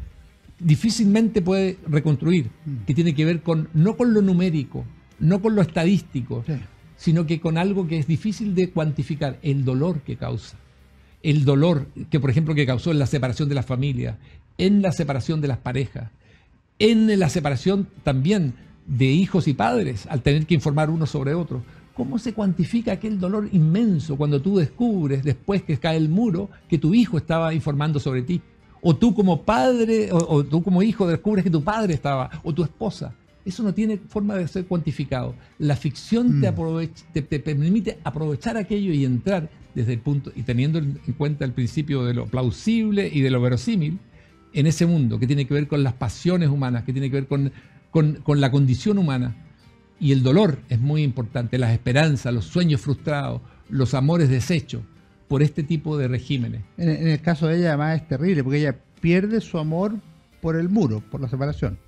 difícilmente puede reconstruir, que tiene que ver no con lo numérico, no con lo estadístico, sí, sino que con algo que es difícil de cuantificar, el dolor que causa. El dolor que, por ejemplo, que causó en la separación de las familias, en la separación de las parejas, en la separación también de hijos y padres, al tener que informar uno sobre otro. ¿cómo se cuantifica aquel dolor inmenso cuando tú descubres, después que cae el muro, que tu hijo estaba informando sobre ti? O tú como padre, o tú como hijo descubres que tu padre estaba, o tu esposa. Eso no tiene forma de ser cuantificado. La ficción te permite aprovechar aquello y entrar desde el punto, y teniendo en cuenta el principio de lo plausible y de lo verosímil, en ese mundo que tiene que ver con las pasiones humanas, que tiene que ver con la condición humana. Y el dolor es muy importante, las esperanzas, los sueños frustrados, los amores deshechos por este tipo de regímenes. En el caso de ella además es terrible, porque ella pierde su amor por el muro, por la separación.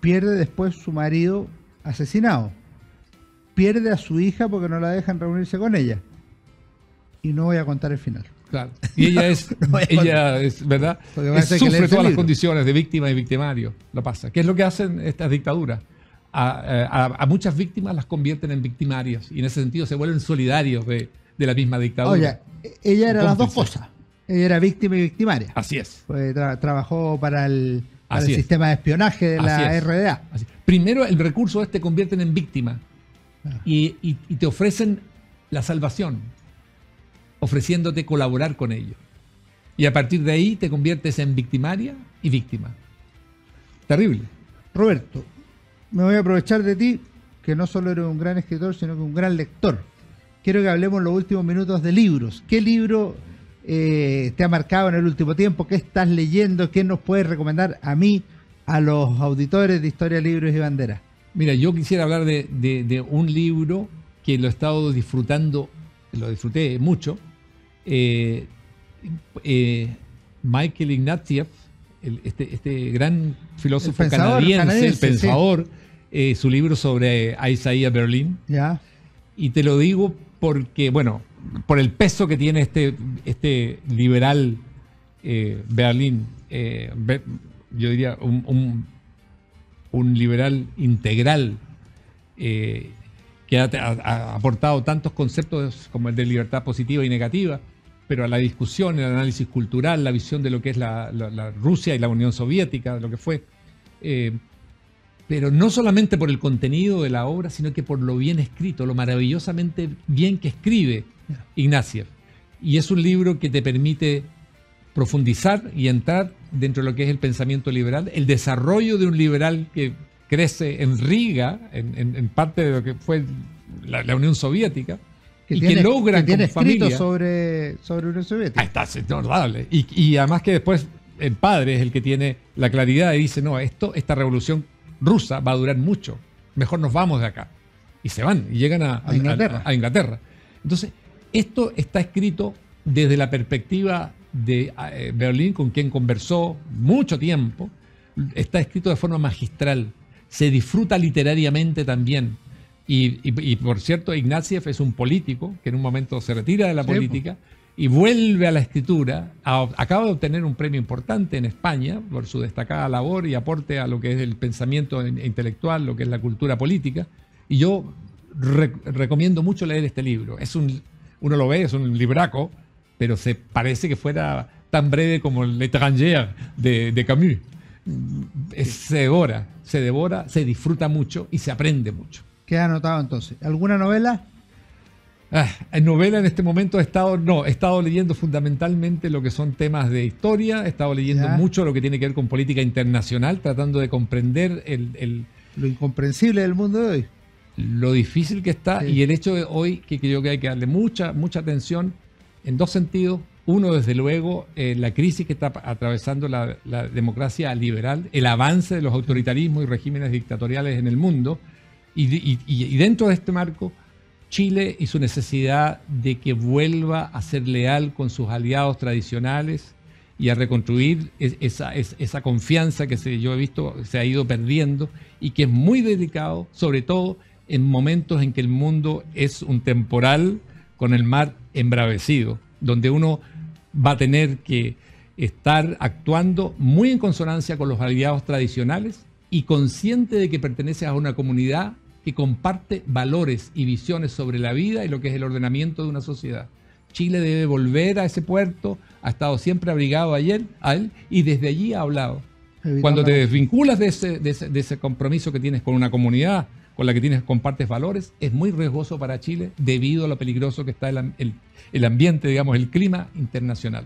Pierde después su marido asesinado. Pierde a su hija porque no la dejan reunirse con ella. Y no voy a contar el final. Claro. Y ella es, ¿verdad? Sufre todas las condiciones de víctima y victimario. Lo pasa. ¿Qué es lo que hacen estas dictaduras? A muchas víctimas las convierten en victimarias y en ese sentido se vuelven solidarios de la misma dictadura. Oye, ella era las dos cosas. Ella era víctima y victimaria. Así es. Pues trabajó para el sistema de espionaje de la RDA. Así. Primero el recurso te convierten en víctima y te ofrecen la salvación, ofreciéndote colaborar con ellos. Y a partir de ahí te conviertes en victimaria y víctima. Terrible. Roberto, me voy a aprovechar de ti, que no solo eres un gran escritor, sino que un gran lector. Quiero que hablemos en los últimos minutos de libros. ¿Qué libro te ha marcado en el último tiempo? ¿Qué estás leyendo? ¿Qué nos puedes recomendar a mí, a los auditores de Historia, Libros y Banderas? Mira, yo quisiera hablar de un libro que lo he estado disfrutando, lo disfruté mucho. Michael Ignatieff, este gran filósofo canadiense, el pensador, sí. Su libro sobre Isaiah Berlin. Ya. Y te lo digo porque, bueno, por el peso que tiene este liberal Berlin, yo diría un liberal integral que ha aportado tantos conceptos como el de libertad positiva y negativa, pero a la discusión, el análisis cultural, la visión de lo que es la Rusia y la Unión Soviética, de lo que fue, pero no solamente por el contenido de la obra, sino que por lo bien escrito, lo maravillosamente bien que escribe Ignatieff. Y es un libro que te permite profundizar y entrar dentro de lo que es el pensamiento liberal, el desarrollo de un liberal que crece en Riga, en parte de lo que fue la Unión Soviética, que logra como familia sobre Unión Soviética. Ahí está, es notable. Y además que después el padre es el que tiene la claridad y dice, no, esta revolución rusa va a durar mucho, mejor nos vamos de acá. Y se van y llegan a Inglaterra. Entonces, esto está escrito desde la perspectiva de Berlín, con quien conversó mucho tiempo. Está escrito de forma magistral, se disfruta literariamente también. Y por cierto, Ignatieff es un político que en un momento se retira de la política y vuelve a la escritura. Acaba de obtener un premio importante en España por su destacada labor y aporte a lo que es el pensamiento intelectual, lo que es la cultura política. Y yo recomiendo mucho leer este libro. Uno lo ve, es un libraco, pero se parece que fuera tan breve como L'Étranger de Camus. Se devora, se disfruta mucho y se aprende mucho. Queda anotado entonces. ¿Alguna novela? En novela en este momento he estado leyendo fundamentalmente lo que son temas de historia, he estado leyendo mucho lo que tiene que ver con política internacional, tratando de comprender lo incomprensible del mundo de hoy. Lo difícil que está y el hecho de hoy que yo creo que hay que darle mucha atención en dos sentidos. Uno, desde luego, la crisis que está atravesando la democracia liberal, el avance de los autoritarismos y regímenes dictatoriales en el mundo. Y dentro de este marco, Chile y su necesidad de que vuelva a ser leal con sus aliados tradicionales y a reconstruir esa confianza que yo he visto se ha ido perdiendo y que es muy delicado, sobre todo en momentos en que el mundo es un temporal con el mar embravecido, donde uno va a tener que estar actuando muy en consonancia con los aliados tradicionales y consciente de que perteneces a una comunidad que comparte valores y visiones sobre la vida y lo que es el ordenamiento de una sociedad. Chile debe volver a ese puerto, ha estado siempre abrigado a él y desde allí ha hablado. Cuando te desvinculas de ese compromiso que tienes con una comunidad, con la que compartes valores, es muy riesgoso para Chile debido a lo peligroso que está el ambiente, digamos, el clima internacional.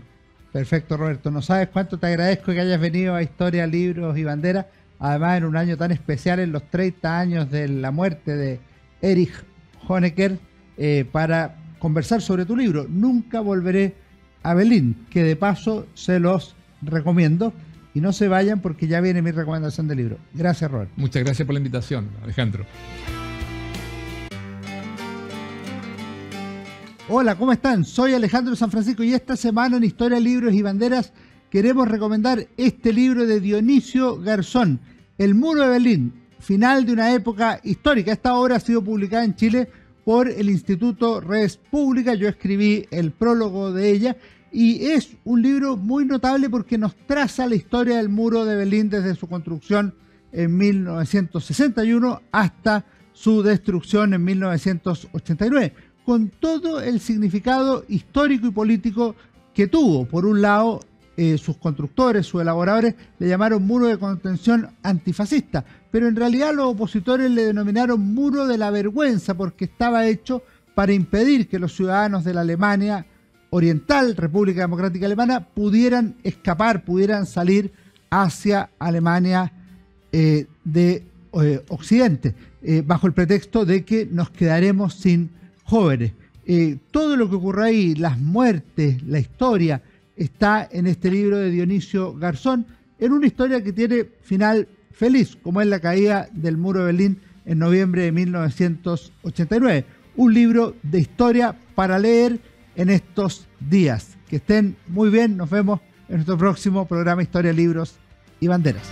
Perfecto, Roberto. No sabes cuánto te agradezco que hayas venido a Historia, Libros y Banderas, además en un año tan especial, en los 30 años de la muerte de Erich Honecker, para conversar sobre tu libro. Nunca volveré a Berlín, que de paso se los recomiendo. Y no se vayan porque ya viene mi recomendación de libro. Gracias, Roberto. Muchas gracias por la invitación, Alejandro. Hola, ¿cómo están? Soy Alejandro San Francisco y esta semana en Historia, Libros y Banderas queremos recomendar este libro de Dionisio Garzón, El Muro de Berlín, final de una época histórica. Esta obra ha sido publicada en Chile por el Instituto Res Pública. Yo escribí el prólogo de ella. Y es un libro muy notable porque nos traza la historia del muro de Berlín desde su construcción en 1961 hasta su destrucción en 1989, con todo el significado histórico y político que tuvo. Por un lado, sus constructores, sus elaboradores, le llamaron muro de contención antifascista, pero en realidad los opositores le denominaron muro de la vergüenza porque estaba hecho para impedir que los ciudadanos de la Alemania Oriental, República Democrática Alemana, pudieran escapar, pudieran salir hacia Alemania de Occidente, bajo el pretexto de que nos quedaremos sin jóvenes. Todo lo que ocurrió ahí, las muertes, la historia, está en este libro de Dionisio Garzón, en una historia que tiene final feliz, como es la caída del muro de Berlín en noviembre de 1989. Un libro de historia para leer en estos días. Que estén muy bien, nos vemos en nuestro próximo programa Historia, Libros y Banderas.